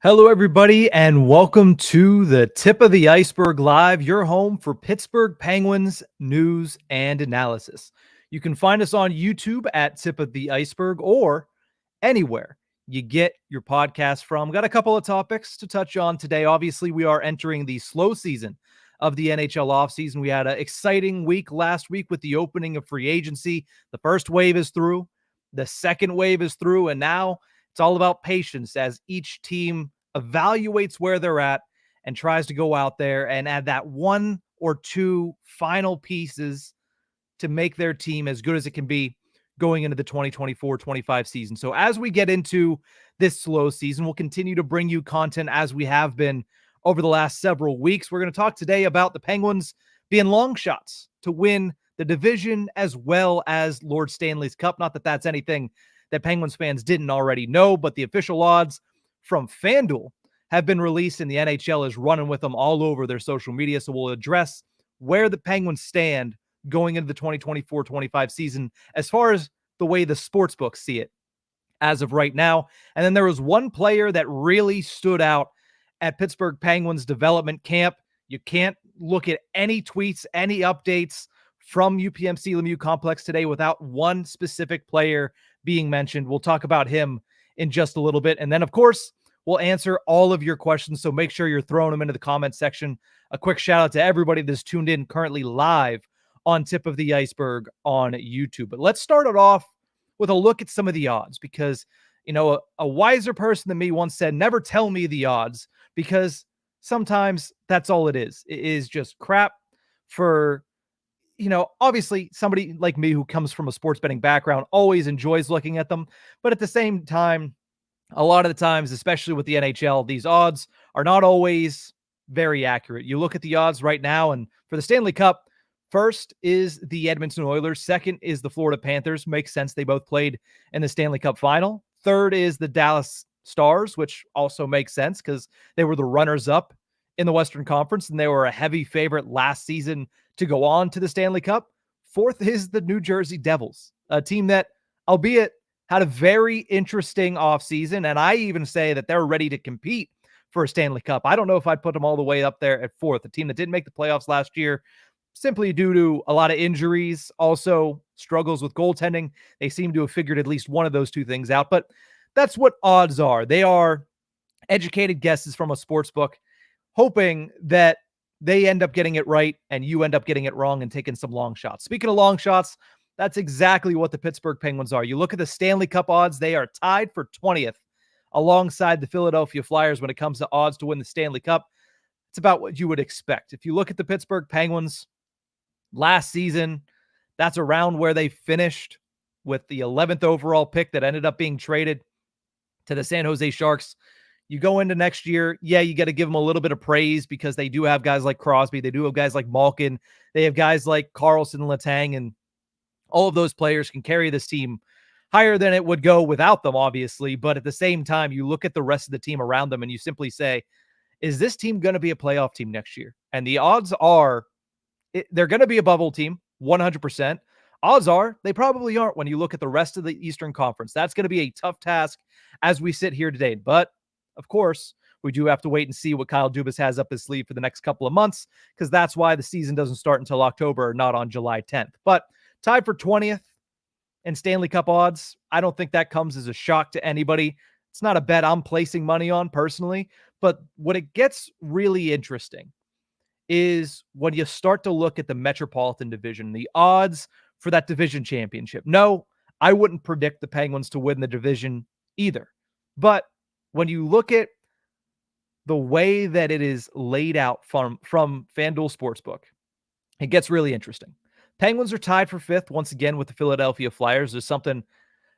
Hello, everybody, and welcome to the Tip of the Iceberg Live, your home for Pittsburgh Penguins news and analysis. You can find us on YouTube at Tip of the Iceberg or anywhere you get your podcast from. Got a couple of topics to touch on today. Obviously, we are entering the slow season of the NHL offseason. We had an exciting week last week with the opening of free agency. The first wave is through, the second wave is through, and now it's all about patience as each team evaluates where they're at and tries to go out there and add that one or two final pieces to make their team as good as it can be going into the 2024-25 season. So as we get into this slow season, we'll continue to bring you content as we have been over the last several weeks. We're going to talk today about the Penguins being long shots to win the division as well as Lord Stanley's Cup. Not that that's anything that Penguins fans didn't already know, but the official odds from FanDuel have been released, and the NHL is running with them all over their social media. So we'll address where the Penguins stand going into the 2024-25 season as far as the way the sports books see it as of right now. And then there was one player that really stood out at Pittsburgh Penguins development camp. You can't look at any tweets, any updates from UPMC Lemieux Complex today without one specific player being mentioned. We'll talk about him in just a little bit. And then, of course, we'll answer all of your questions, so make sure you're throwing them into the comments section. A quick shout out to everybody that's tuned in currently live on Tip of the Iceberg on YouTube. But let's start it off with a look at some of the odds because, you know, a wiser person than me once said, never tell me the odds, because sometimes that's all it is. It is just crap for, you know, obviously somebody like me who comes from a sports betting background always enjoys looking at them. But at the same time, a lot of the times, especially with the NHL, these odds are not always very accurate. You look at the odds right now, and for the Stanley Cup, first is the Edmonton Oilers. Second is the Florida Panthers. Makes sense. They both played in the Stanley Cup final. Third is the Dallas Stars, which also makes sense because they were the runners-up in the Western Conference, and they were a heavy favorite last season to go on to the Stanley Cup. Fourth is the New Jersey Devils, a team that, albeit had a very interesting offseason, and I even say that they're ready to compete for a Stanley Cup. I don't know if I'd put them all the way up there at fourth, a team that didn't make the playoffs last year simply due to a lot of injuries, also struggles with goaltending. They seem to have figured at least one of those two things out, but that's what odds are. They are educated guesses from a sports book, hoping that they end up getting it right and you end up getting it wrong and taking some long shots. Speaking of long shots, that's exactly what the Pittsburgh Penguins are. You look at the Stanley Cup odds, they are tied for 20th alongside the Philadelphia Flyers when it comes to odds to win the Stanley Cup. It's about what you would expect. If you look at the Pittsburgh Penguins last season, that's around where they finished with the 11th overall pick that ended up being traded to the San Jose Sharks. You go into next year, yeah, you got to give them a little bit of praise because they do have guys like Crosby. They do have guys like Malkin. They have guys like Carlson, Letang, and all of those players can carry this team higher than it would go without them, obviously. But at the same time, you look at the rest of the team around them and you simply say, is this team going to be a playoff team next year? And the odds are they're going to be a bubble team, 100%. Odds are they probably aren't when you look at the rest of the Eastern Conference. That's going to be a tough task as we sit here today. But, of course, we do have to wait and see what Kyle Dubas has up his sleeve for the next couple of months, because that's why the season doesn't start until October, not on July 10th. But tied for 20th in Stanley Cup odds, I don't think that comes as a shock to anybody. It's not a bet I'm placing money on personally, but what it gets really interesting is when you start to look at the Metropolitan Division, the odds for that division championship. No, I wouldn't predict the Penguins to win the division either. But when you look at the way that it is laid out from FanDuel Sportsbook, it gets really interesting. Penguins are tied for fifth once again with the Philadelphia Flyers. There's something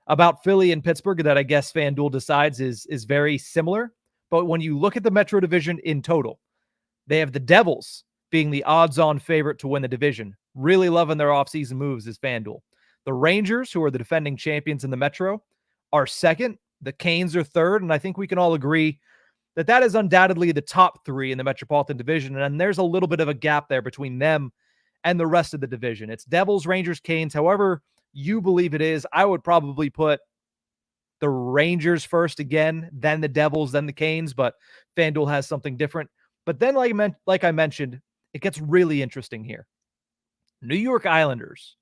about Philly and Pittsburgh that I guess FanDuel decides is very similar. But when you look at the Metro Division in total, they have the Devils being the odds-on favorite to win the division. Really loving their offseason moves is FanDuel. The Rangers, who are the defending champions in the Metro, are second. The Canes are third, and I think we can all agree that that is undoubtedly the top three in the Metropolitan Division, and there's a little bit of a gap there between them and the rest of the division. It's Devils, Rangers, Canes, however you believe it is. I would probably put the Rangers first again, then the Devils, then the Canes, but FanDuel has something different. But then, like I mentioned, it gets really interesting here. New York Islanders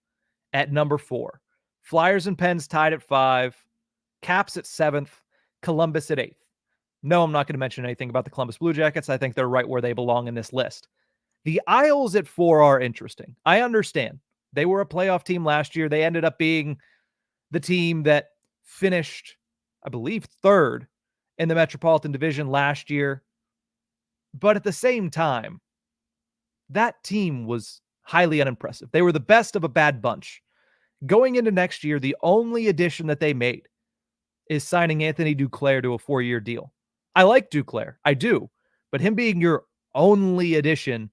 at number 4. Flyers and Pens tied at 5. Caps at 7th. Columbus at 8th. No, I'm not going to mention anything about the Columbus Blue Jackets. I think they're right where they belong in this list. The Isles at 4 are interesting. I understand. They were a playoff team last year. They ended up being the team that finished, I believe, 3rd in the Metropolitan Division last year. But at the same time, that team was highly unimpressive. They were the best of a bad bunch. Going into next year, the only addition that they made is signing Anthony Duclair to a 4-year deal. I like Duclair. I do. But him being your only addition,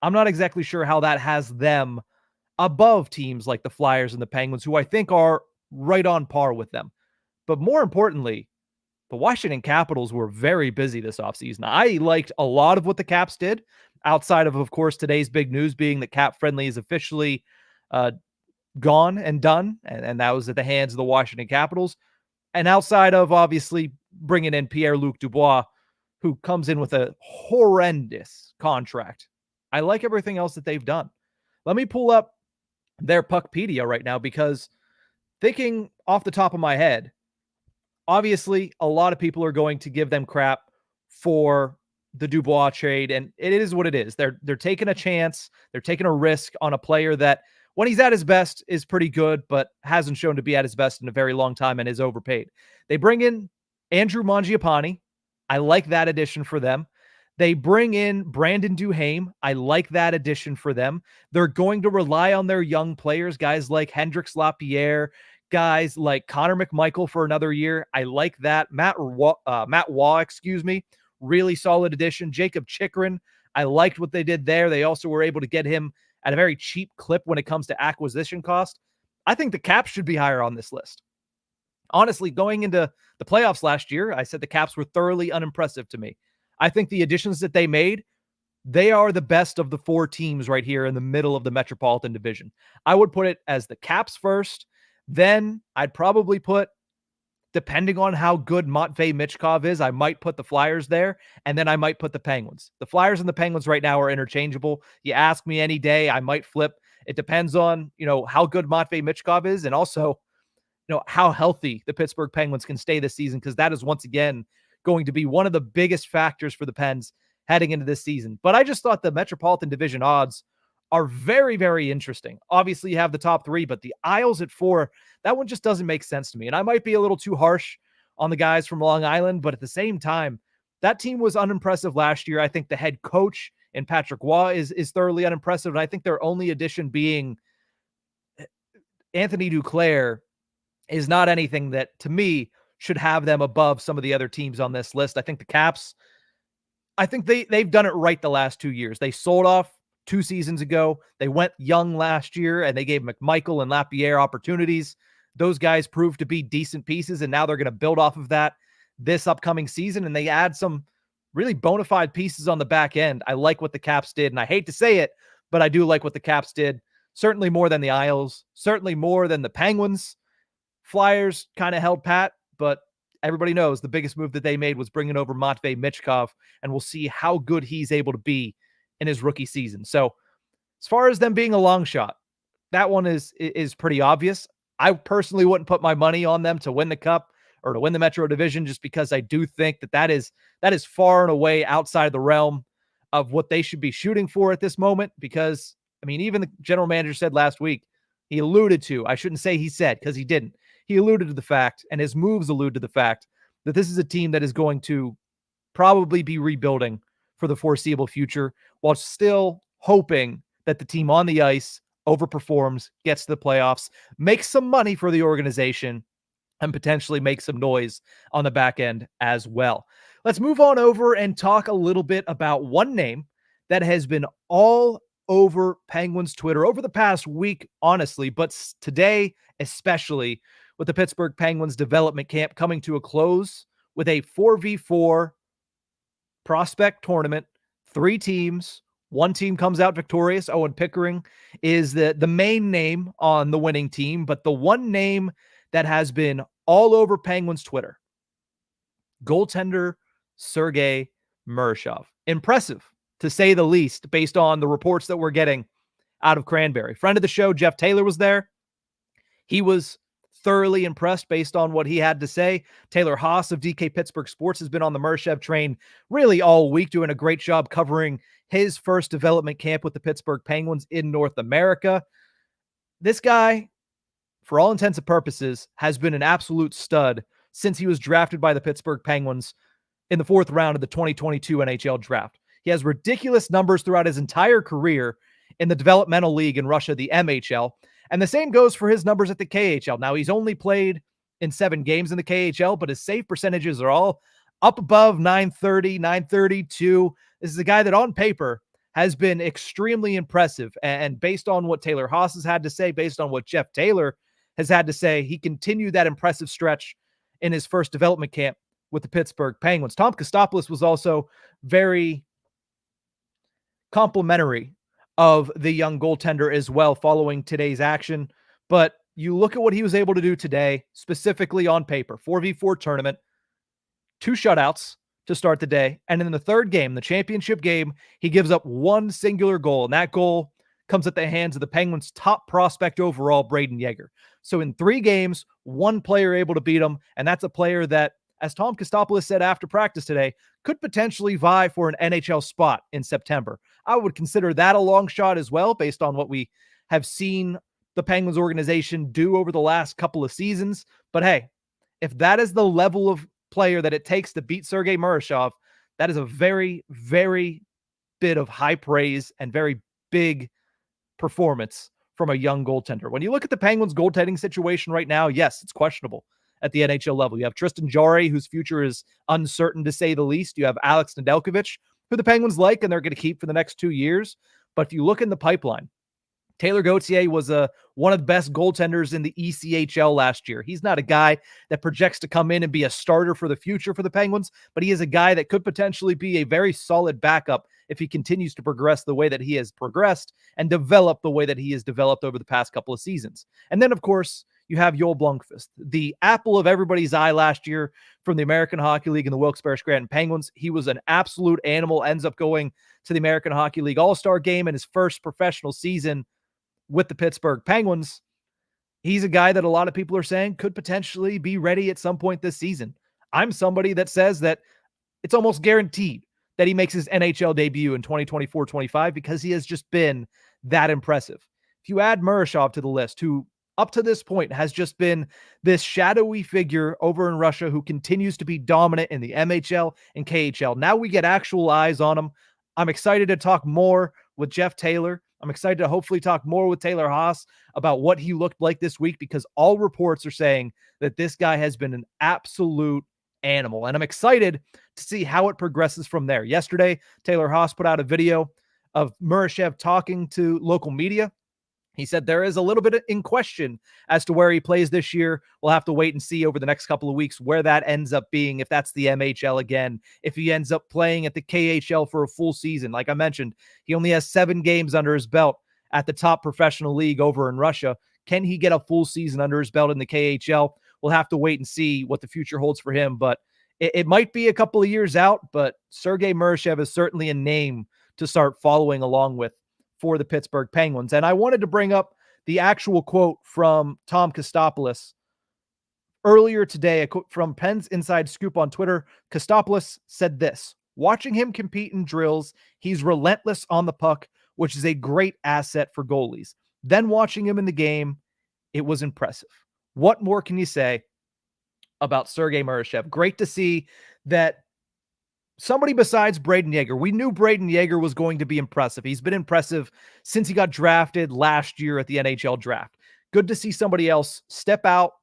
I'm not exactly sure how that has them above teams like the Flyers and the Penguins, who I think are right on par with them. But more importantly, the Washington Capitals were very busy this offseason. I liked a lot of what the Caps did, outside of course, today's big news being that Cap Friendly is officially gone and done, and that was at the hands of the Washington Capitals. And outside of, obviously, bringing in Pierre-Luc Dubois, who comes in with a horrendous contract. I like everything else that they've done. Let me pull up their Puckpedia right now, because thinking off the top of my head, obviously, a lot of people are going to give them crap for the Dubois trade, and it is what it is. They're taking a chance. They're taking a risk on a player that, when he's at his best, is pretty good, but hasn't shown to be at his best in a very long time and is overpaid. They bring in Andrew Mangiapane. I like that addition for them. They bring in Brandon Duhaime. I like that addition for them. They're going to rely on their young players, guys like Hendrix Lapierre, guys like Connor McMichael for another year. I like that. Matt Waugh, really solid addition. Jacob Chikrin, I liked what they did there. They also were able to get him at a very cheap clip when it comes to acquisition cost. I think the Caps should be higher on this list. Honestly, going into the playoffs last year, I said the Caps were thoroughly unimpressive to me. I think the additions that they made, they are the best of the 4 teams right here in the middle of the Metropolitan Division. I would put it as the Caps first. Then I'd probably put, depending on how good Matvei Michkov is, I might put the Flyers there, and then I might put the Penguins. The Flyers and the Penguins right now are interchangeable. You ask me any day, I might flip. It depends on, how good Matvei Michkov is, and also, how healthy the Pittsburgh Penguins can stay this season, because that is once again going to be one of the biggest factors for the Pens heading into this season. But I just thought the Metropolitan Division odds are very, very interesting. Obviously, you have the top 3, but the Isles at 4, that one just doesn't make sense to me. And I might be a little too harsh on the guys from Long Island, but at the same time, that team was unimpressive last year. I think the head coach in Patrick Waugh is thoroughly unimpressive. And I think their only addition being Anthony Duclair is not anything that, to me, should have them above some of the other teams on this list. I think the Caps, I think they've done it right the last 2 years. They sold off 2 seasons ago. They went young last year, and they gave McMichael and Lapierre opportunities. Those guys proved to be decent pieces, and now they're going to build off of that this upcoming season, and they add some really bona fide pieces on the back end. I like what the Caps did, and I hate to say it, but I do like what the Caps did. Certainly more than the Isles, certainly more than the Penguins. Flyers kind of held pat, but everybody knows the biggest move that they made was bringing over Matvei Michkov, and we'll see how good he's able to be in his rookie season. So as far as them being a long shot, that one is pretty obvious. I personally wouldn't put my money on them to win the Cup or to win the Metro Division, just because I do think that is far and away outside the realm of what they should be shooting for at this moment. Because, even the general manager said last week, he alluded to, I shouldn't say he said, because he didn't. He alluded to the fact, and his moves allude to the fact, that this is a team that is going to probably be rebuilding for the foreseeable future, while still hoping that the team on the ice overperforms, gets to the playoffs, makes some money for the organization, and potentially make some noise on the back end as well. Let's move on over and talk a little bit about one name that has been all over Penguins Twitter over the past week, honestly, but today especially, with the Pittsburgh Penguins development camp coming to a close with a 4v4 prospect tournament, 3 teams. 1 team comes out victorious. Owen Pickering is the main name on the winning team, but the one name that has been all over Penguins Twitter. Goaltender Sergei Murashov. Impressive, to say the least, based on the reports that we're getting out of Cranberry. Friend of the show, Jeff Taylor, was there. He was thoroughly impressed based on what he had to say. Taylor Haas of DK Pittsburgh Sports has been on the Murashov train really all week, doing a great job covering his first development camp with the Pittsburgh Penguins in North America. This guy, for all intents and purposes, has been an absolute stud since he was drafted by the Pittsburgh Penguins in the 4th round of the 2022 NHL draft. He has ridiculous numbers throughout his entire career in the developmental league in Russia, the MHL. And the same goes for his numbers at the KHL. Now, he's only played in 7 games in the KHL, but his save percentages are all up above 930, 932. This is a guy that on paper has been extremely impressive. And based on what Taylor Haas has had to say, based on what Jeff Taylor has had to say, he continued that impressive stretch in his first development camp with the Pittsburgh Penguins. Tom Kostopoulos was also very complimentary of the young goaltender as well following today's action. But you look at what he was able to do today, specifically on paper, 4v4 tournament, 2 shutouts to start the day. And in the 3rd game, the championship game, he gives up 1 singular goal. And that goal comes at the hands of the Penguins' top prospect overall, Braden Yeager. So in 3 games, 1 player able to beat him. And that's a player that, as Tom Kostopoulos said after practice today, could potentially vie for an NHL spot in September. I would consider that a long shot as well, based on what we have seen the Penguins organization do over the last couple of seasons. But hey, if that is the level of player that it takes to beat Sergei Murashov, that is a very, very bit of high praise and very big performance from a young goaltender. When you look at the Penguins goaltending situation right now, yes, it's questionable at the NHL level. You have Tristan Jarry, whose future is uncertain to say the least. You have Alex Nedeljkovic, who the Penguins like and they're going to keep for the next 2 years. But if you look in the pipeline, Taylor Gauthier was one of the best goaltenders in the ECHL last year. He's not a guy that projects to come in and be a starter for the future for the Penguins, but he is a guy that could potentially be a very solid backup if he continues to progress the way that he has progressed and develop the way that he has developed over the past couple of seasons. And then, of course, you have Joel Blomqvist, the apple of everybody's eye last year from the American Hockey League and the Wilkes-Barre Scranton Penguins. He was an absolute animal, ends up going to the American Hockey League All-Star game in his first professional season with the Pittsburgh Penguins. He's a guy that a lot of people are saying could potentially be ready at some point this season. I'm somebody that says that it's almost guaranteed that he makes his NHL debut in 2024-25 because he has just been that impressive. If you add Murashov to the list, who up to this point has just been this shadowy figure over in Russia who continues to be dominant in the MHL and KHL, now we get actual eyes on him. I'm excited to talk more with Jeff Taylor. I'm excited to hopefully talk more with Taylor Haas about what he looked like this week, because all reports are saying that this guy has been an absolute animal. And I'm excited to see how it progresses from there. Yesterday, Taylor Haas put out a video of Murashov talking to local media. He said there is a little bit in question as to where he plays this year. We'll have to wait and see over the next couple of weeks where that ends up being, if that's the MHL again, if he ends up playing at the KHL for a full season. Like I mentioned, he only has 7 games under his belt at the top professional league over in Russia. Can he get a full season under his belt in the KHL? We'll have to wait and see what the future holds for him, but it might be a couple of years out, but Sergei Murashov is certainly a name to start following along with for the Pittsburgh Penguins. And I wanted to bring up the actual quote from Tom Kostopoulos earlier today, a quote from Penn's Inside Scoop on Twitter. Kostopoulos said this: "Watching him compete in drills, he's relentless on the puck, which is a great asset for goalies. Then watching him in the game, it was impressive." What more can you say about Sergei Murashov? Great to see that somebody besides Braden Yeager. We knew Braden Yeager was going to be impressive. He's been impressive since he got drafted last year at the NHL draft. Good to see somebody else step out,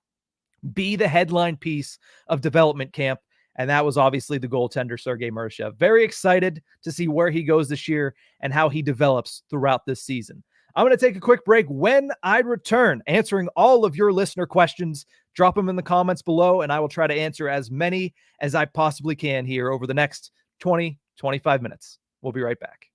be the headline piece of development camp, and that was obviously the goaltender, Sergei Murashov. Very excited to see where he goes this year and how he develops throughout this season. I'm going to take a quick break. When I return, answering all of your listener questions, drop them in the comments below, and I will try to answer as many as I possibly can here over the next 20, 25 minutes. We'll be right back.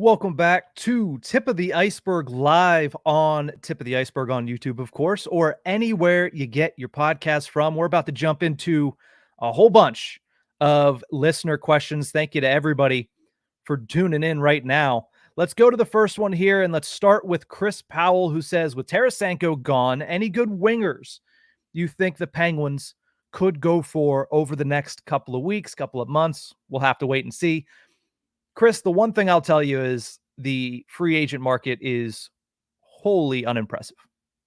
Welcome back to Tip of the Iceberg live on Tip of the Iceberg on YouTube, of course, or anywhere you get your podcast from. We're about to jump into a whole bunch of listener questions. Thank you to everybody for tuning in right now. Let's go to the first one here, and let's start with Chris Powell, who says, with Tarasenko gone, any good wingers you think the Penguins could go for over the next couple of weeks, couple of months? We'll have to wait and see. Chris, the one thing I'll tell you is the free agent market is wholly unimpressive,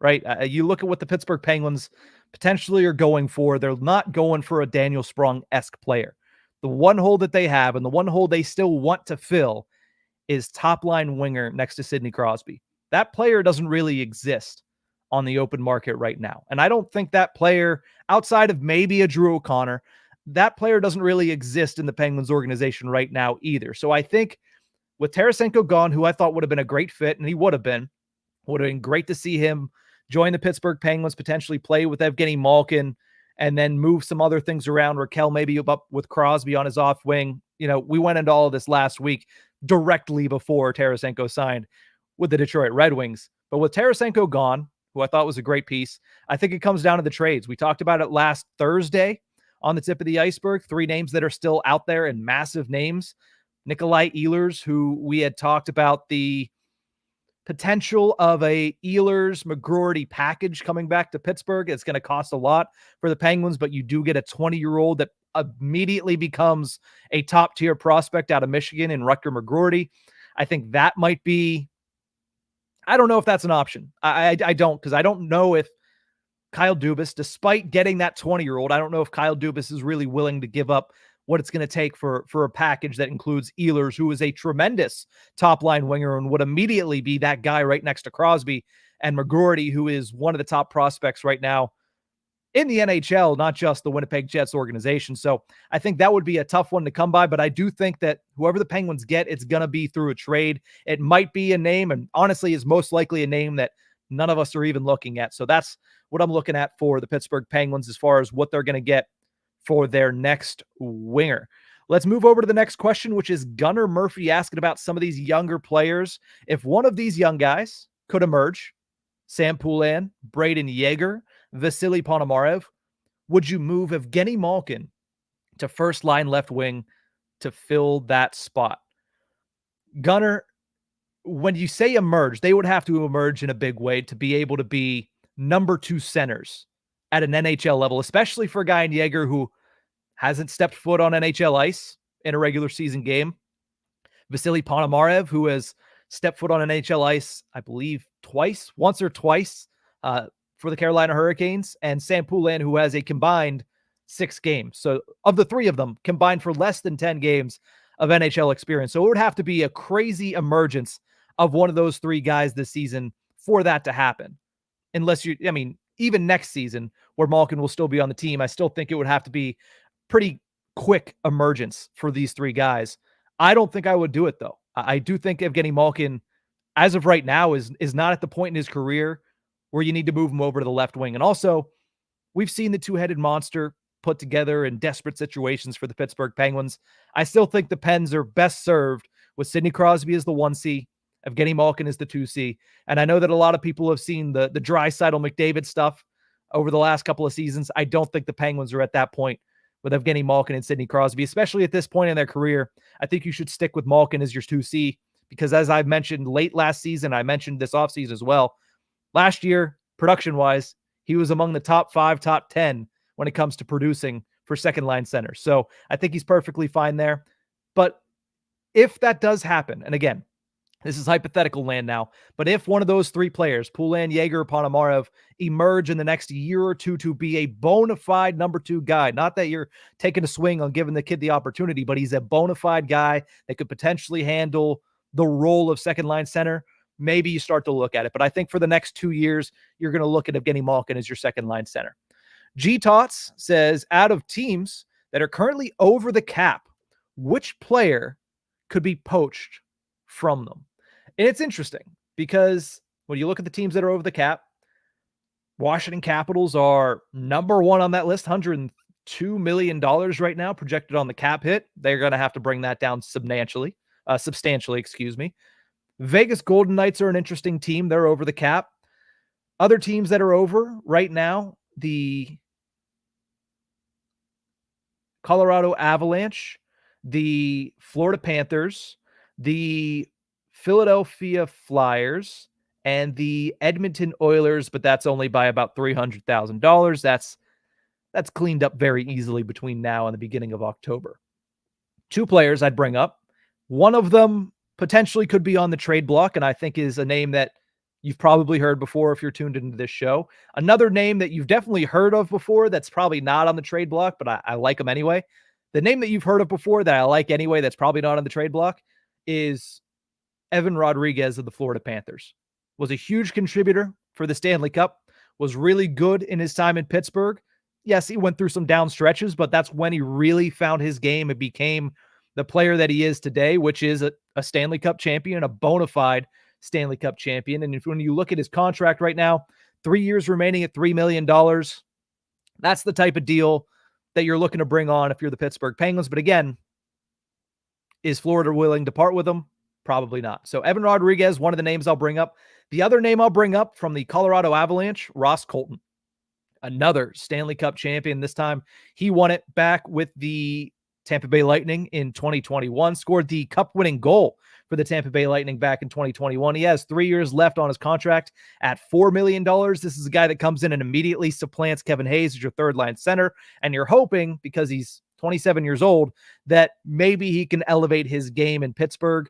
right? You look at what the Pittsburgh Penguins potentially are going for. They're not going for a Daniel Sprong-esque player. The one hole that they have and the one hole they still want to fill is top-line winger next to Sidney Crosby. That player doesn't really exist on the open market right now. And I don't think that player, outside of maybe a Drew O'Connor, that player doesn't really exist in the Penguins organization right now either. So I think with Tarasenko gone, who I thought would have been a great fit, and he would have been great to see him join the Pittsburgh Penguins, potentially play with Evgeny Malkin, and then move some other things around. Raquel maybe up with Crosby on his off wing. You know, we went into all of this last week directly before Tarasenko signed with the Detroit Red Wings. But with Tarasenko gone, who I thought was a great piece, I think it comes down to the trades. We talked about it last Thursday on the Tip of the Iceberg, 3 names that are still out there and massive names. Nikolai Ehlers, who we had talked about the potential of a Ehlers McGroarty package coming back to Pittsburgh. It's going to cost a lot for the Penguins, but you do get a 20-year-old that immediately becomes a top-tier prospect out of Michigan in Rutger McGroarty. I think that might be, I don't know if that's an option. I don't, because I don't know if Kyle Dubas, despite getting that 20-year-old, I don't know if Kyle Dubas is really willing to give up what it's going to take for a package that includes Ehlers, who is a tremendous top-line winger and would immediately be that guy right next to Crosby, and McGroarty, who is one of the top prospects right now in the NHL, not just the Winnipeg Jets organization. So I think that would be a tough one to come by, but I do think that whoever the Penguins get, it's going to be through a trade. It might be a name, and honestly is most likely a name that none of us are even looking at. So that's what I'm looking at for the Pittsburgh Penguins as far as what they're going to get for their next winger. Let's move over to the next question, which is Gunnar Murphy asking about some of these younger players. If one of these young guys could emerge, Sam Poulin, Braden Yeager, Vasily Ponomarev, would you move Evgeny Malkin to first line left wing to fill that spot? Gunnar, when you say emerge, they would have to emerge in a big way to be able to be number 2 centers at an NHL level, especially for a guy in Yeager who hasn't stepped foot on NHL ice in a regular season game. Vasily Ponomarev, who has stepped foot on NHL ice, I believe once or twice for the Carolina Hurricanes, and Sam Poulin, who has a combined 6 games. So of the 3 of them combined for less than 10 games of NHL experience. So it would have to be a crazy emergence of one of those 3 guys this season for that to happen. Unless even next season where Malkin will still be on the team, I still think it would have to be pretty quick emergence for these 3 guys. I don't think I would do it, though. I do think Evgeny Malkin, as of right now, is not at the point in his career where you need to move him over to the left wing. And also, we've seen the two-headed monster put together in desperate situations for the Pittsburgh Penguins. I still think the Pens are best served with Sidney Crosby as the 1C, Evgeny Malkin is the 2C. And I know that a lot of people have seen the Draisaitl McDavid stuff over the last couple of seasons. I don't think the Penguins are at that point with Evgeny Malkin and Sidney Crosby, especially at this point in their career. I think you should stick with Malkin as your 2C because, as I've mentioned late last season, I mentioned this offseason as well, last year, production-wise, he was among the top 5, top 10 when it comes to producing for second-line center. So I think he's perfectly fine there. But if that does happen, and again, this is hypothetical land now, but if one of those 3 players, Poulin, Yeager, Ponomarev, emerge in the next year or 2 to be a bona fide number 2 guy, not that you're taking a swing on giving the kid the opportunity, but he's a bona fide guy that could potentially handle the role of second-line center, maybe you start to look at it. But I think for the next 2 years, you're going to look at Evgeny Malkin as your second-line center. G Tots says, out of teams that are currently over the cap, which player could be poached from them? And it's interesting because when you look at the teams that are over the cap, Washington Capitals are number 1 on that list, $102 million right now projected on the cap hit. They're going to have to bring that down substantially substantially, excuse me. Vegas Golden Knights are an interesting team. They're over the cap. Other teams that are over right now, the Colorado Avalanche, the Florida Panthers, the Philadelphia Flyers, and the Edmonton Oilers, but that's only by about $300,000. That's cleaned up very easily between now and the beginning of October. Two players I'd bring up. One of them potentially could be on the trade block, and I think is a name that you've probably heard before if you're tuned into this show. Another name that you've definitely heard of before that's probably not on the trade block, but I like him anyway. The name that you've heard of before that I like anyway that's probably not on the trade block is Evan Rodriguez of the Florida Panthers. Was a huge contributor for the Stanley Cup, was really good in his time in Pittsburgh. Yes, he went through some down stretches, but that's when he really found his game and became the player that he is today, which is a Stanley Cup champion, a bona fide Stanley Cup champion. And when you look at his contract right now, 3 years remaining at $3 million, that's the type of deal that you're looking to bring on if you're the Pittsburgh Penguins. But again, is Florida willing to part with him? Probably not. So Evan Rodriguez, one of the names I'll bring up. The other name I'll bring up from the Colorado Avalanche, Ross Colton, another Stanley Cup champion. This time he won it back with the Tampa Bay Lightning in 2021, scored the cup-winning goal for the Tampa Bay Lightning back in 2021. He has 3 years left on his contract at $4 million. This is a guy that comes in and immediately supplants Kevin Hayes as your third-line center, and you're hoping, because he's 27 years old, that maybe he can elevate his game in Pittsburgh.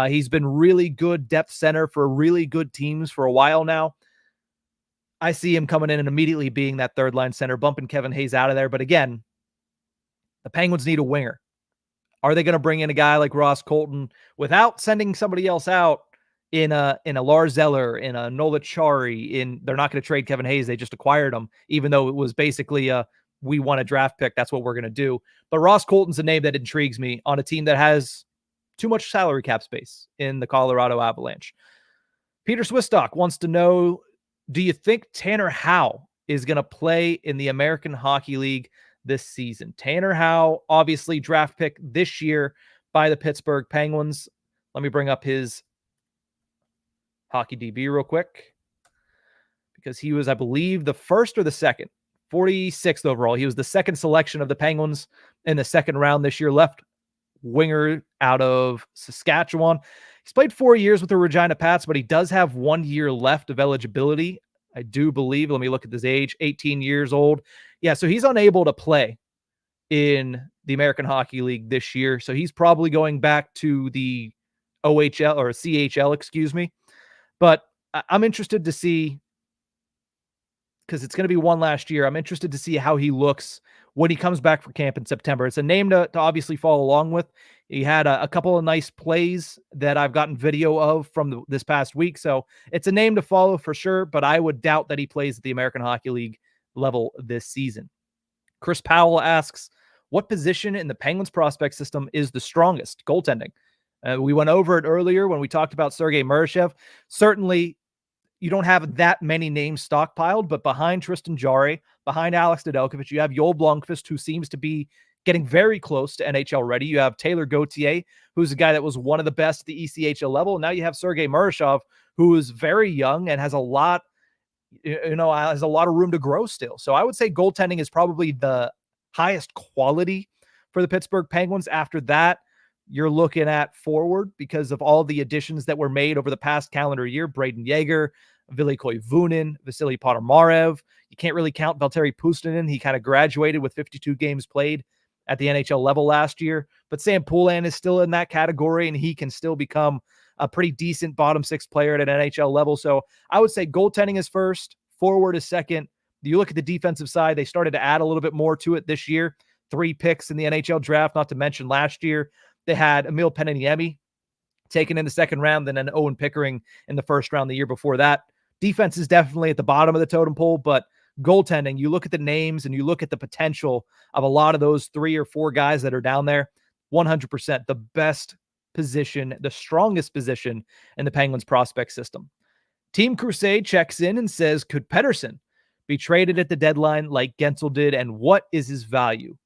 He's been really good depth center for really good teams for a while now. I see him coming in and immediately being that third-line center, bumping Kevin Hayes out of there. But again, the Penguins need a winger. Are they going to bring in a guy like Ross Colton without sending somebody else out in a Lars Eller, in a Nola Chari? They're not going to trade Kevin Hayes. They just acquired him, even though it was basically we want a draft pick. That's what we're going to do. But Ross Colton's a name that intrigues me on a team that has too much salary cap space in the Colorado Avalanche. Peter Swistock wants to know, do you think Tanner Howe is going to play in the American Hockey League this season? Tanner Howe, obviously draft pick this year by the Pittsburgh Penguins. Let me bring up his hockey DB real quick, because he was, I believe, the first or the second, 46th overall. He was the second selection of the Penguins in the second round this year, left winger out of Saskatchewan. He's played 4 years with the Regina Pats, but he does have 1 year left of eligibility, I do believe. Let me look at his age, 18 years old. Yeah, so he's unable to play in the American Hockey League this year. So he's probably going back to the OHL or CHL, excuse me. But I'm interested to see, because it's going to be one last year, I'm interested to see how he looks when he comes back for camp in September. It's a name to obviously follow along with. He had a couple of nice plays that I've gotten video of from this past week. So it's a name to follow for sure, but I would doubt that he plays at the American Hockey League level this season. Chris Powell asks, what position in the Penguins prospect system is the strongest? Goaltending. We went over it earlier when we talked about Sergei Murashev. Certainly, you don't have that many names stockpiled, but behind Tristan Jarry, behind Alex Nedeljkovic, you have Joel Blomqvist, who seems to be getting very close to NHL ready. You have Taylor Gauthier, who's a guy that was one of the best at the ECHL level. Now you have Sergei Murashev, who is very young and has a lot, has a lot of room to grow still. So I would say goaltending is probably the highest quality for the Pittsburgh Penguins. After that, you're looking at forward because of all the additions that were made over the past calendar year. Braden Yeager, Ville Koivunen, Vasily Podomarev. You can't really count Valtteri Puustinen. He kind of graduated with 52 games played at the NHL level last year. But Sam Poulin is still in that category, and he can still become a pretty decent bottom six player at an NHL level. So I would say goaltending is first, forward is second. You look at the defensive side, they started to add a little bit more to it this year. 3 picks in the NHL draft, not to mention last year. They had Emil Peniniemi taken in the second round, and then Owen Pickering in the first round the year before that. Defense is definitely at the bottom of the totem pole, but goaltending, you look at the names and you look at the potential of a lot of those 3 or 4 guys that are down there, 100% the best position, the strongest position in the Penguins prospect system. Team Crusade checks in and says, could Pettersson be traded at the deadline like Gensel did, and what is his value?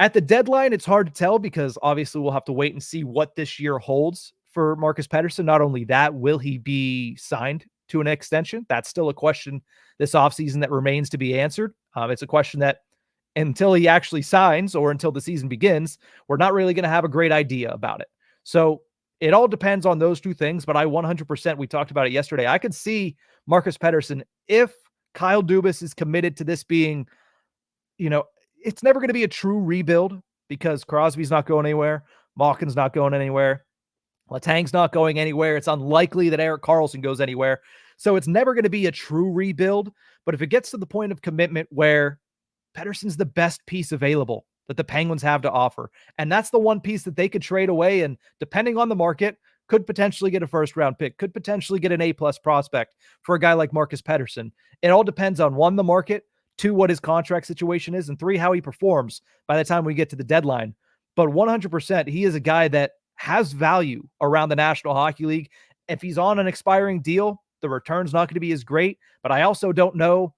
At the deadline, it's hard to tell because obviously we'll have to wait and see what this year holds for Marcus Pettersson. Not only that, will he be signed to an extension? That's still a question this offseason that remains to be answered. It's a question that until he actually signs or until the season begins, we're not really going to have a great idea about it. So it all depends on those two things, but I 100%, we talked about it yesterday. I could see Marcus Pettersson, if Kyle Dubas is committed to this being, it's never going to be a true rebuild because Crosby's not going anywhere. Malkin's not going anywhere. Letang's not going anywhere. It's unlikely that Erik Karlsson goes anywhere. So it's never going to be a true rebuild. But if it gets to the point of commitment where Pettersson's the best piece available that the Penguins have to offer, and that's the one piece that they could trade away, and depending on the market, could potentially get a first-round pick, could potentially get an A-plus prospect for a guy like Marcus Pettersson. It all depends on, one, the market, two, what his contract situation is, and three, how he performs by the time we get to the deadline. But 100%, he is a guy that has value around the National Hockey League. If he's on an expiring deal, the return's not going to be as great, but I also don't know,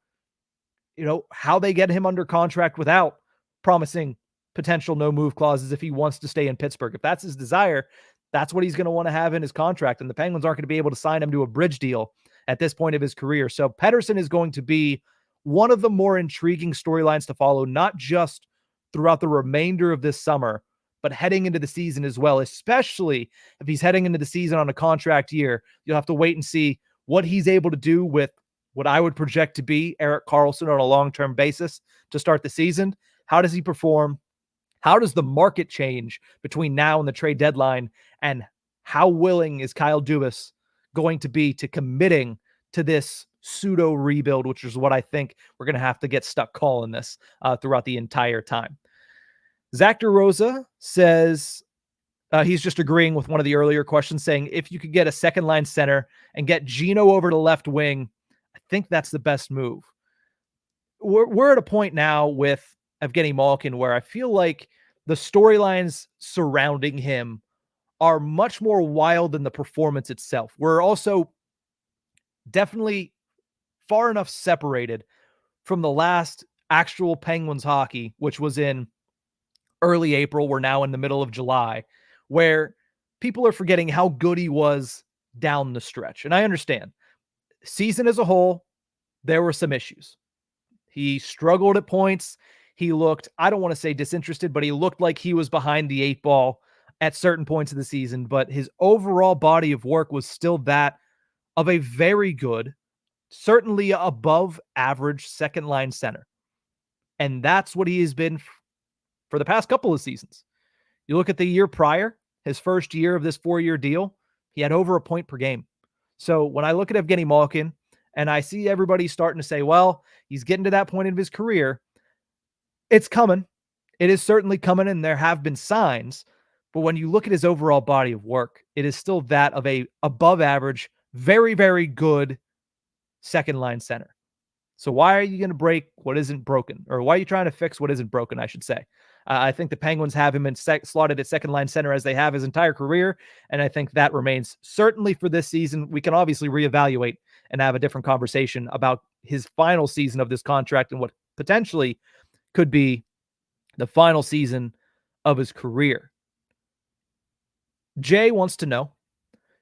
how they get him under contract without promising potential no-move clauses if he wants to stay in Pittsburgh. If that's his desire, that's what he's going to want to have in his contract, and the Penguins aren't going to be able to sign him to a bridge deal at this point of his career. So Pettersson is going to be one of the more intriguing storylines to follow, not just throughout the remainder of this summer, but heading into the season as well, especially if he's heading into the season on a contract year. You'll have to wait and see what he's able to do with what I would project to be Erik Karlsson on a long-term basis to start the season. How does he perform? How does the market change between now and the trade deadline? And how willing is Kyle Dubas going to be to committing to this pseudo rebuild, which is what I think we're going to have to get stuck calling this throughout the entire time. Zach DeRosa says he's just agreeing with one of the earlier questions, saying if you could get a second line center and get Gino over to left wing, I think that's the best move. We're at a point now with Evgeny Malkin where I feel like the storylines surrounding him are much more wild than the performance itself. We're also definitely far enough separated from the last actual Penguins hockey, which was in early April. We're now in the middle of July, where people are forgetting how good he was down the stretch. And I understand. Season as a whole, there were some issues. He struggled at points. He looked, I don't want to say disinterested, but he looked like he was behind the eight ball at certain points of the season. But his overall body of work was still that of a very good, certainly above average second line center. And that's what he has been for the past couple of seasons. You look at the year prior, his first year of this 4-year deal, he had over a point per game. So when I look at Evgeny Malkin and I see everybody starting to say, well, he's getting to that point in his career, it's coming. It is certainly coming, and there have been signs. But when you look at his overall body of work, it is still that of a above average, very, very good second line center. So why are you going to break what isn't broken? Or why are you trying to fix what isn't broken, I should say? I think the Penguins have him slotted at second line center as they have his entire career. And I think that remains certainly for this season. We can obviously reevaluate and have a different conversation about his final season of this contract and what potentially could be the final season of his career. Jay wants to know,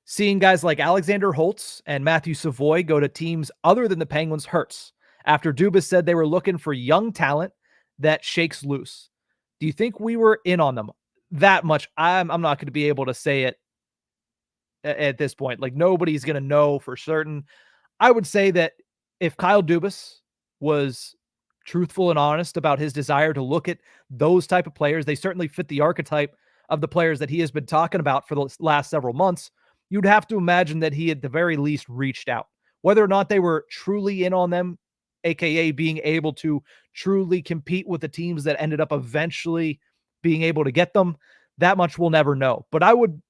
seeing guys like Alexander Holtz and Matthew Savoy go to teams other than the Penguins hurts after Dubas said they were looking for young talent that shakes loose. Do you think we were in on them that much? I'm not going to be able to say it at this point. Like, nobody's going to know for certain. I would say that if Kyle Dubas was truthful and honest about his desire to look at those type of players, they certainly fit the archetype of the players that he has been talking about for the last several months. You'd have to imagine that he at the very least reached out. Whether or not they were truly in on them, aka being able to truly compete with the teams that ended up eventually being able to get them, that much we'll never know. But I would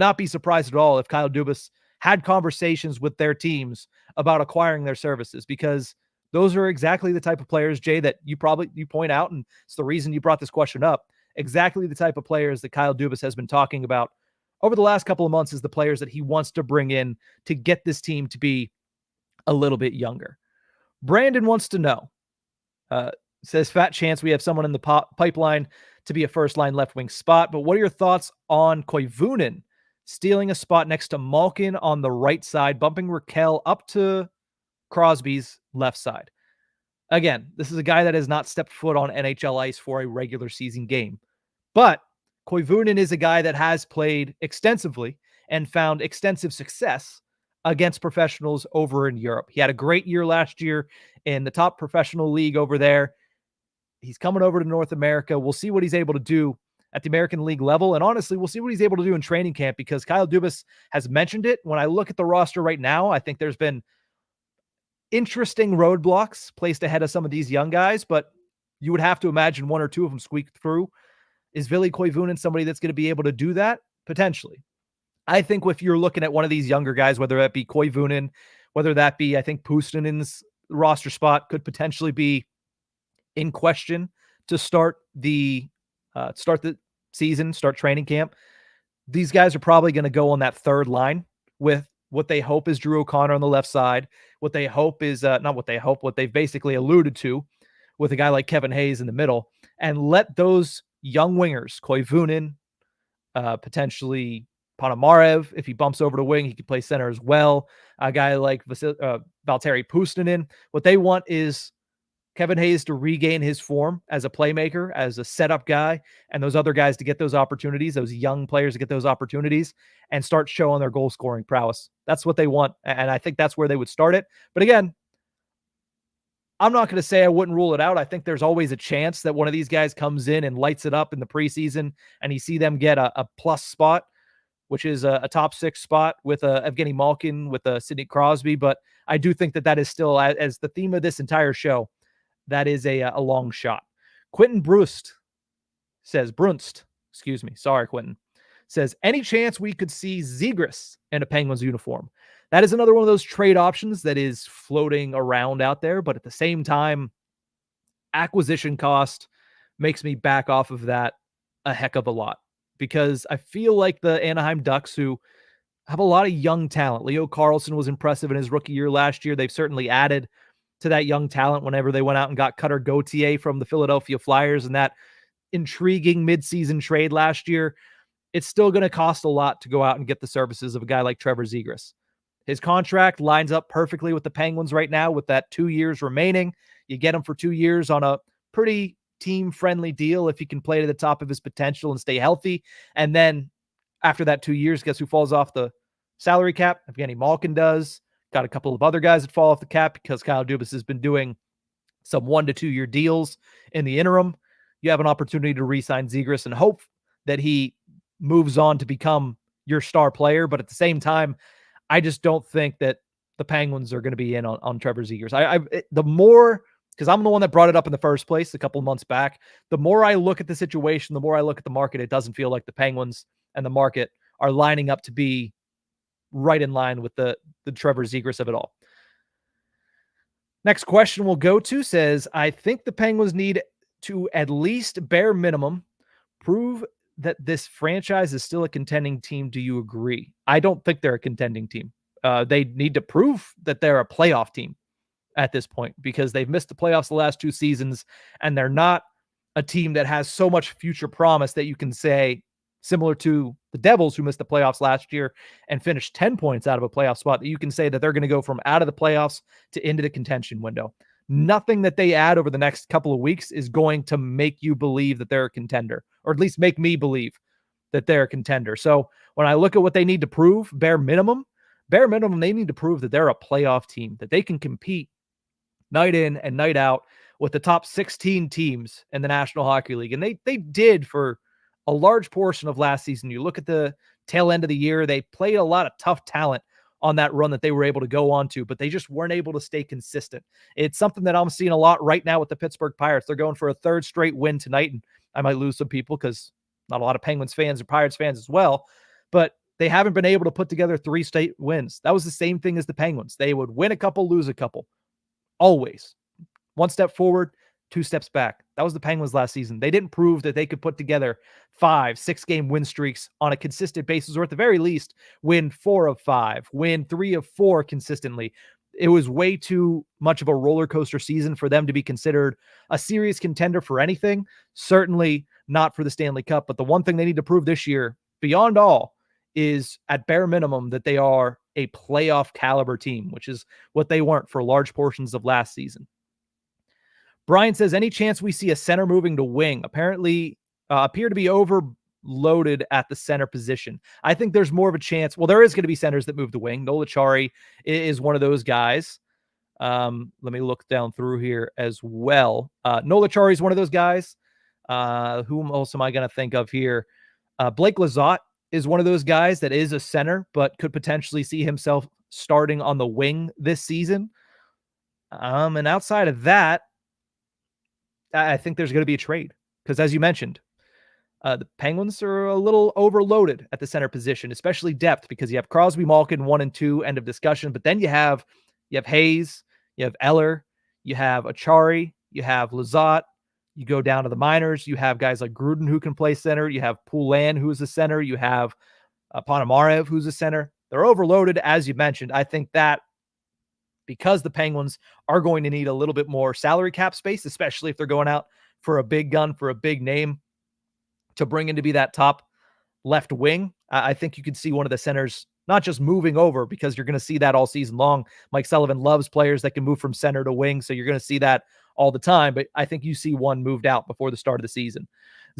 not be surprised at all if Kyle Dubas had conversations with their teams about acquiring their services, because those are exactly the type of players, Jay, that you point out, and it's the reason you brought this question up. Exactly the type of players that Kyle Dubas has been talking about over the last couple of months is the players that he wants to bring in to get this team to be a little bit younger. Brandon wants to know, Says fat chance we have someone in the pipeline to be a first-line left-wing spot. But what are your thoughts on Koivunen stealing a spot next to Malkin on the right side, bumping Raquel up to Crosby's left side? Again, this is a guy that has not stepped foot on NHL ice for a regular season game. But Koivunen is a guy that has played extensively and found extensive success against professionals over in Europe. He had a great year last year in the top professional league over there. He's coming over to North America. We'll see what he's able to do at the American League level. And honestly, we'll see what he's able to do in training camp, because Kyle Dubas has mentioned it. When I look at the roster right now, I think there's been interesting roadblocks placed ahead of some of these young guys, but you would have to imagine one or two of them squeak through. Is Ville Koivunen somebody that's going to be able to do that? Potentially. I think if you're looking at one of these younger guys, whether that be Koivunen, whether that be, I think Pustinen's roster spot could potentially be in question to start the season, start training camp. These guys are probably going to go on that third line with what they hope is Drew O'Connor on the left side. What they hope is what they've basically alluded to with a guy like Kevin Hayes in the middle, and let those young wingers, Koivunen, potentially Ponomarev, if he bumps over to wing, he could play center as well. A guy like Valtteri Pustinen. What they want is Kevin Hayes to regain his form as a playmaker, as a setup guy, and those other guys to get those opportunities, those young players to get those opportunities and start showing their goal scoring prowess. That's what they want. And I think that's where they would start it. But again, I'm not going to say I wouldn't rule it out. I think there's always a chance that one of these guys comes in and lights it up in the preseason and you see them get a plus spot, which is a top 6 spot with Evgeny Malkin, with Sidney Crosby. But I do think that is still, as the theme of this entire show, that is a long shot. Quentin Brunst says, Sorry, Quentin. Says, any chance we could see Zegras in a Penguins uniform? That is another one of those trade options that is floating around out there. But at the same time, acquisition cost makes me back off of that a heck of a lot. Because I feel like the Anaheim Ducks, who have a lot of young talent. Leo Carlsson was impressive in his rookie year last year. They've certainly added to that young talent whenever they went out and got Cutter Gauthier from the Philadelphia Flyers and that intriguing midseason trade last year. It's still going to cost a lot to go out and get the services of a guy like Trevor Zegras. His contract lines up perfectly with the Penguins right now with that 2 years remaining. You get him for 2 years on a pretty team-friendly deal if he can play to the top of his potential and stay healthy. And then after that 2 years, guess who falls off the salary cap? Evgeny Malkin does. Got a couple of other guys that fall off the cap because Kyle Dubas has been doing some 1 to 2 year deals in the interim. You have an opportunity to re-sign Zegras and hope that he moves on to become your star player. But at the same time, I just don't think that the Penguins are going to be in on Trevor Zegras. The more, because I'm the one that brought it up in the first place a couple of months back, the more I look at the situation, the more I look at the market, it doesn't feel like the Penguins and the market are lining up to be right in line with the Trevor Zegras of it all. Next question we'll go to says, I think the Penguins need to at least bare minimum prove that this franchise is still a contending team. Do you agree? I don't think they're a contending team. They need to prove that they're a playoff team at this point, because they've missed the playoffs the last 2 seasons, and they're not a team that has so much future promise that you can say, similar to the Devils, who missed the playoffs last year and finished 10 points out of a playoff spot, that you can say that they're going to go from out of the playoffs to into the contention window. Nothing that they add over the next couple of weeks is going to make you believe that they're a contender, or at least make me believe that they're a contender. So when I look at what they need to prove, bare minimum, they need to prove that they're a playoff team, that they can compete night in and night out with the top 16 teams in the National Hockey League. And they did for a large portion of last season. You look at the tail end of the year, they played a lot of tough talent on that run that they were able to go on to, but they just weren't able to stay consistent. It's something that I'm seeing a lot right now with the Pittsburgh Pirates. They're going for a 3rd straight win tonight, and I might lose some people because not a lot of Penguins fans or Pirates fans as well, but they haven't been able to put together 3 straight wins. That was the same thing as the Penguins. They would win a couple, lose a couple. Always. 1 step forward, 2 steps back. That was the Penguins last season. They didn't prove that they could put together 5, 6-game win streaks on a consistent basis, or at the very least, win 4 of 5, win 3 of 4 consistently. it was way too much of a roller coaster season for them to be considered a serious contender for anything. Certainly not for the Stanley Cup. But the one thing they need to prove this year, beyond all, is at bare minimum that they are a playoff caliber team, which is what they weren't for large portions of last season. Brian says, any chance we see a center moving to wing? Apparently appear to be overloaded at the center position. I think there's more of a chance. Well, there is going to be centers that move to wing. Nola Chari is one of those guys. Let me look down through here as well. Nola Chari is one of those guys. Whom else am I going to think of here? Blake Lizotte is one of those guys that is a center, but could potentially see himself starting on the wing this season. And outside of that, I think there's going to be a trade because, as you mentioned, the Penguins are a little overloaded at the center position, especially depth, because you have Crosby, Malkin, 1 and 2, end of discussion. But then you have Hayes, you have Eller, you have Achari, you have Lizotte. You go down to the minors, you have guys like Gruden who can play center. You have Poulin, who is a center. You have Ponomarev, who's a center. They're overloaded, as you mentioned. I think that because the Penguins are going to need a little bit more salary cap space, especially if they're going out for a big gun, for a big name to bring in to be that top left wing, I think you could see one of the centers not just moving over, because you're going to see that all season long. Mike Sullivan loves players that can move from center to wing, so you're going to see that all the time, but I think you see one moved out before the start of the season.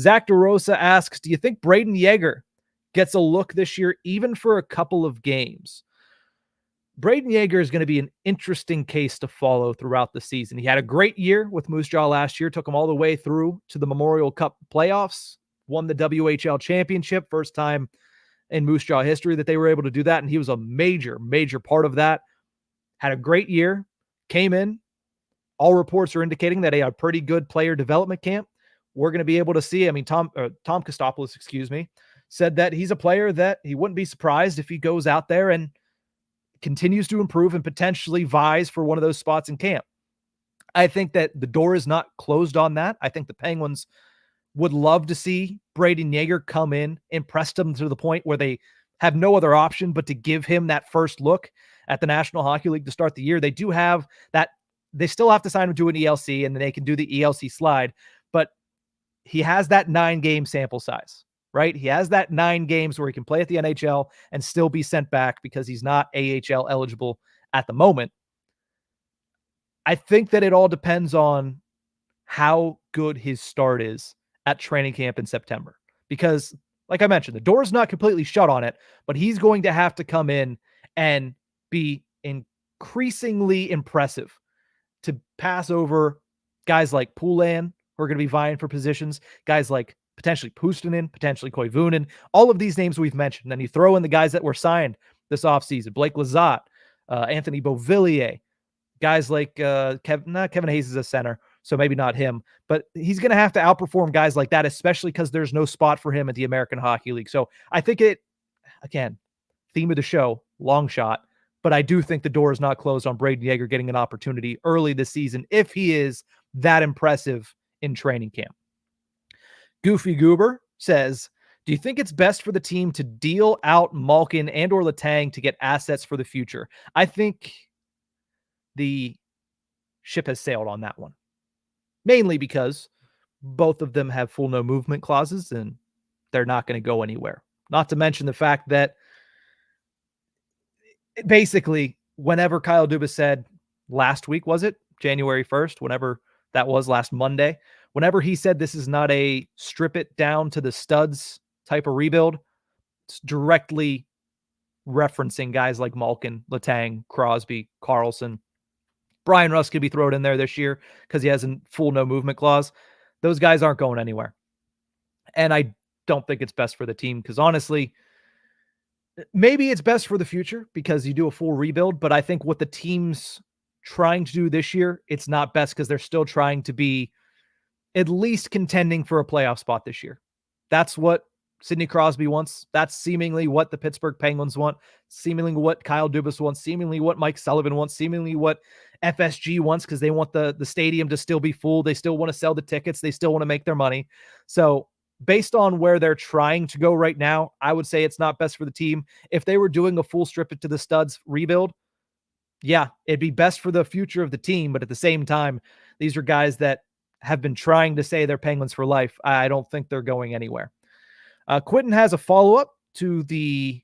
Zach DeRosa asks, do you think Braden Yeager gets a look this year, even for a couple of games? Braden Yeager is going to be an interesting case to follow throughout the season. He had a great year with Moose Jaw last year, took him all the way through to the Memorial Cup playoffs, won the WHL championship, first time in Moose Jaw history that they were able to do that, and he was a major, major part of that. Had a great year, came in. All reports are indicating that he had a pretty good player development camp. We're going to be able to see, Tom Kostopoulos, said that he's a player that he wouldn't be surprised if he goes out there and continues to improve and potentially vies for one of those spots in camp. I think that the door is not closed on that. I think the Penguins would love to see Braden Yeager come in, impress them to the point where they have no other option but to give him that first look at the National Hockey League to start the year. They do have that. They still have to sign him to an ELC, and then they can do the ELC slide, but he has that 9-game sample size, right? He has that 9 games where he can play at the NHL and still be sent back because he's not AHL eligible at the moment. I think that it all depends on how good his start is at training camp in September, because like I mentioned, the door is not completely shut on it, but he's going to have to come in and be increasingly impressive to pass over guys like Poulin, who are going to be vying for positions, guys like potentially Puustinen, potentially Koivunen, all of these names we've mentioned. And then you throw in the guys that were signed this offseason, Blake Lizotte, Anthony Beauvillier, guys like Kevin Hayes is a center, so maybe not him, but he's going to have to outperform guys like that, especially because there's no spot for him at the American Hockey League. So I think again, theme of the show, long shot, but I do think the door is not closed on Braden Yeager getting an opportunity early this season if he is that impressive in training camp. Goofy Goober says, do you think it's best for the team to deal out Malkin and or Letang to get assets for the future? I think the ship has sailed on that one, mainly because both of them have full no movement clauses and they're not going to go anywhere. Not to mention the fact that basically, whenever Kyle Dubas said last week, was it January 1st, whenever that was last Monday, whenever he said this is not a strip it down to the studs type of rebuild, it's directly referencing guys like Malkin, Letang, Crosby, Carlson. Brian Russ could be thrown in there this year because he has a full no movement clause. Those guys aren't going anywhere. And I don't think it's best for the team because honestly, maybe it's best for the future because you do a full rebuild, but I think what the team's trying to do this year, it's not best because they're still trying to be at least contending for a playoff spot this year. That's what Sidney Crosby wants. That's seemingly what the Pittsburgh Penguins want, seemingly what Kyle Dubas wants, seemingly what Mike Sullivan wants, seemingly what FSG wants because they want the stadium to still be full. They still want to sell the tickets. They still want to make their money. So based on where they're trying to go right now, I would say it's not best for the team. If they were doing a full strip it to the studs rebuild, Yeah, it'd be best for the future of the team, but at the same time, these are guys that have been trying to say they're Penguins for life. I don't think they're going anywhere. Quentin has a follow-up to the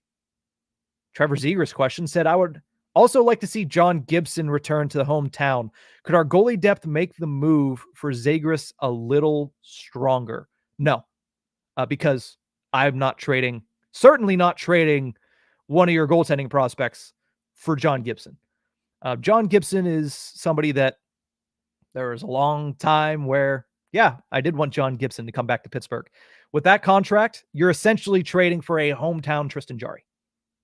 Trevor Zegras question, said, I would also like to see John Gibson return to the hometown. Could our goalie depth make the move for Zegras a little stronger? No, because I'm not trading, certainly not trading one of your goaltending prospects for John Gibson. John Gibson is somebody that there was a long time where, yeah, I did want John Gibson to come back to Pittsburgh. With that contract, you're essentially trading for a hometown Tristan Jarry.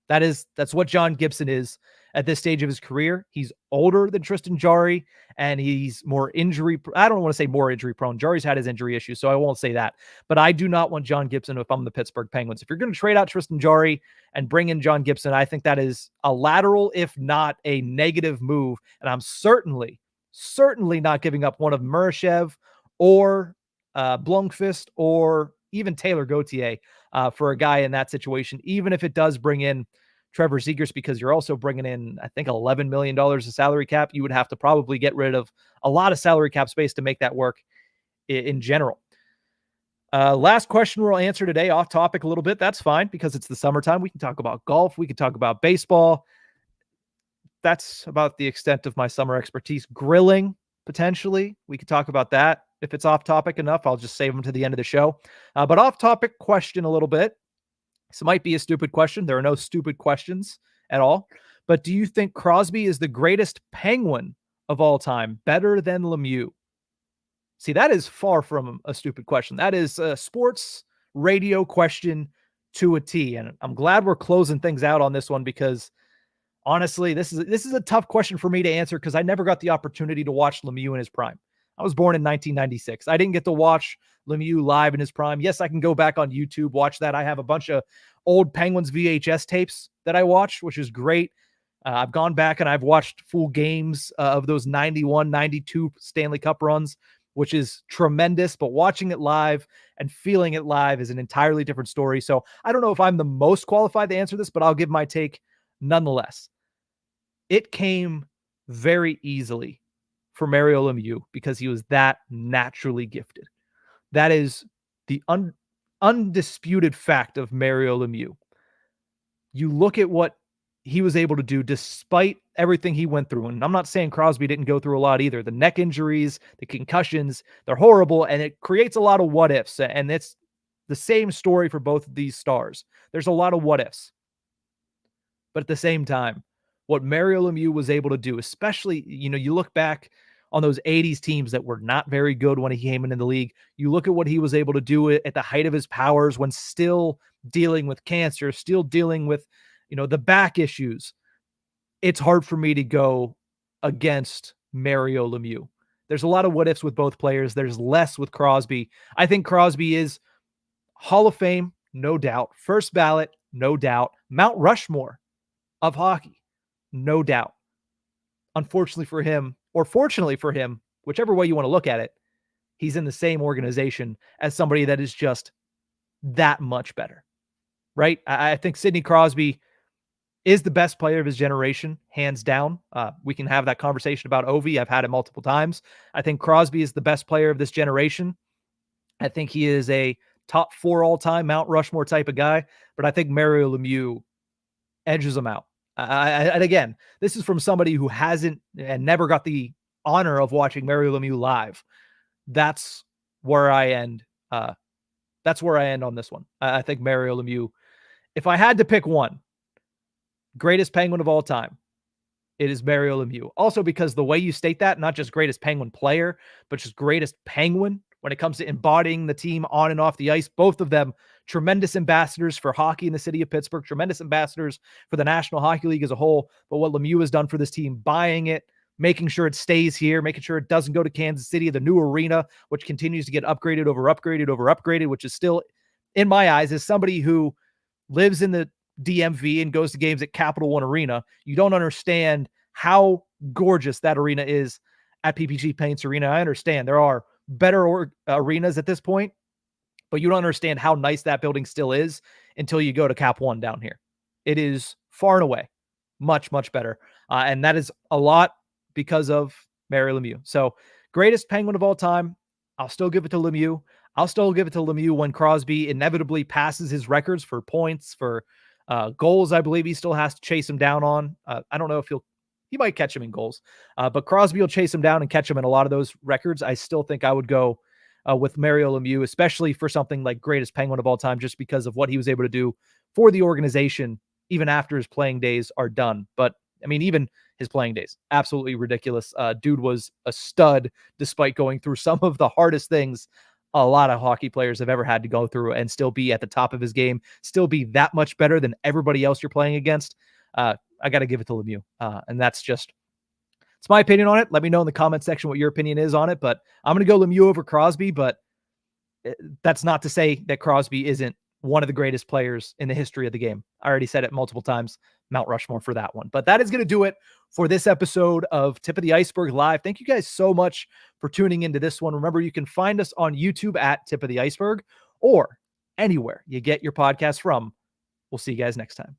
That's what John Gibson is at this stage of his career. He's older than Tristan Jarry, and he's more injury. I don't want to say more injury prone. Jarry's had his injury issues, so I won't say that. But I do not want John Gibson if I'm the Pittsburgh Penguins. If you're going to trade out Tristan Jarry and bring in John Gibson, I think that is a lateral, if not a negative move. And I'm certainly not giving up one of Murashev or Blomqvist or even Taylor Gauthier for a guy in that situation, even if it does bring in Trevor Zegras, because you're also bringing in, I think, $11 million of salary cap. You would have to probably get rid of a lot of salary cap space to make that work in general. Last question we'll answer today, off topic a little bit. That's fine because it's the summertime. We can talk about golf. We can talk about baseball. That's about the extent of my summer expertise. Grilling, potentially. We could talk about that. If it's off topic enough, I'll just save them to the end of the show. But off topic question a little bit. This might be a stupid question. There are no stupid questions at all. But do you think Crosby is the greatest Penguin of all time, better than Lemieux? See, that is far from a stupid question. That is a sports radio question to a T. And I'm glad we're closing things out on this one because honestly, this is a tough question for me to answer because I never got the opportunity to watch Lemieux in his prime. I was born in 1996. I didn't get to watch Lemieux live in his prime. Yes, I can go back on YouTube, watch that. I have a bunch of old Penguins VHS tapes that I watched, which is great. I've gone back and I've watched full games of those 91, 92 Stanley Cup runs, which is tremendous. But watching it live and feeling it live is an entirely different story. So I don't know if I'm the most qualified to answer this, but I'll give my take nonetheless. It came very easily for Mario Lemieux because he was that naturally gifted. That is the undisputed fact of Mario Lemieux. You look at what he was able to do despite everything he went through. And I'm not saying Crosby didn't go through a lot either. The neck injuries, the concussions, they're horrible, and it creates a lot of what ifs. And it's the same story for both of these stars. There's a lot of what ifs. But at the same time, what Mario Lemieux was able to do, especially, you look back on those 80s teams that were not very good when he came into the league. You look at what he was able to do at the height of his powers when still dealing with cancer, still dealing with, the back issues. It's hard for me to go against Mario Lemieux. There's a lot of what ifs with both players. There's less with Crosby. I think Crosby is Hall of Fame, no doubt. First ballot, no doubt. Mount Rushmore of hockey, no doubt. Unfortunately for him, or fortunately for him, whichever way you want to look at it, he's in the same organization as somebody that is just that much better, right? I think Sidney Crosby is the best player of his generation, hands down. We can have that conversation about Ovi. I've had it multiple times. I think Crosby is the best player of this generation. I think he is a top 4 all-time Mount Rushmore type of guy, but I think Mario Lemieux edges him out. And again, this is from somebody who hasn't and never got the honor of watching Mario Lemieux live. That's where I end. That's where I end on this one. I think Mario Lemieux, if I had to pick one, greatest Penguin of all time, it is Mario Lemieux. Also because the way you state that, not just greatest Penguin player, but just greatest Penguin when it comes to embodying the team on and off the ice, both of them tremendous ambassadors for hockey in the city of Pittsburgh, tremendous ambassadors for the National Hockey League as a whole. But what Lemieux has done for this team, buying it, making sure it stays here, making sure it doesn't go to Kansas City, the new arena, which continues to get upgraded over upgraded over upgraded, which is still, in my eyes, as somebody who lives in the DMV and goes to games at Capital One Arena, you don't understand how gorgeous that arena is at PPG Paints Arena. I understand there are better arenas at this point, but you don't understand how nice that building still is until you go to Cap One down here. It is far and away much, much better. And that is a lot because of Mario Lemieux. So greatest Penguin of all time, I'll still give it to Lemieux. I'll still give it to Lemieux when Crosby inevitably passes his records for points, for goals. I believe he still has to chase him down on. I don't know if he might catch him in goals, but Crosby will chase him down and catch him in a lot of those records. I still think I would go with Mario Lemieux, especially for something like greatest Penguin of all time, just because of what he was able to do for the organization, even after his playing days are done. But I mean, even his playing days, absolutely ridiculous. Dude was a stud despite going through some of the hardest things a lot of hockey players have ever had to go through, and still be at the top of his game, still be that much better than everybody else you're playing against. I got to give it to Lemieux. And that's just, it's my opinion on it. Let me know in the comment section what your opinion is on it, but I'm going to go Lemieux over Crosby, but that's not to say that Crosby isn't one of the greatest players in the history of the game. I already said it multiple times, Mount Rushmore for that one. But that is going to do it for this episode of Tip of the Ice-Burgh Live. Thank you guys so much for tuning into this one. Remember, you can find us on YouTube at Tip of the Ice-Burgh or anywhere you get your podcast from. We'll see you guys next time.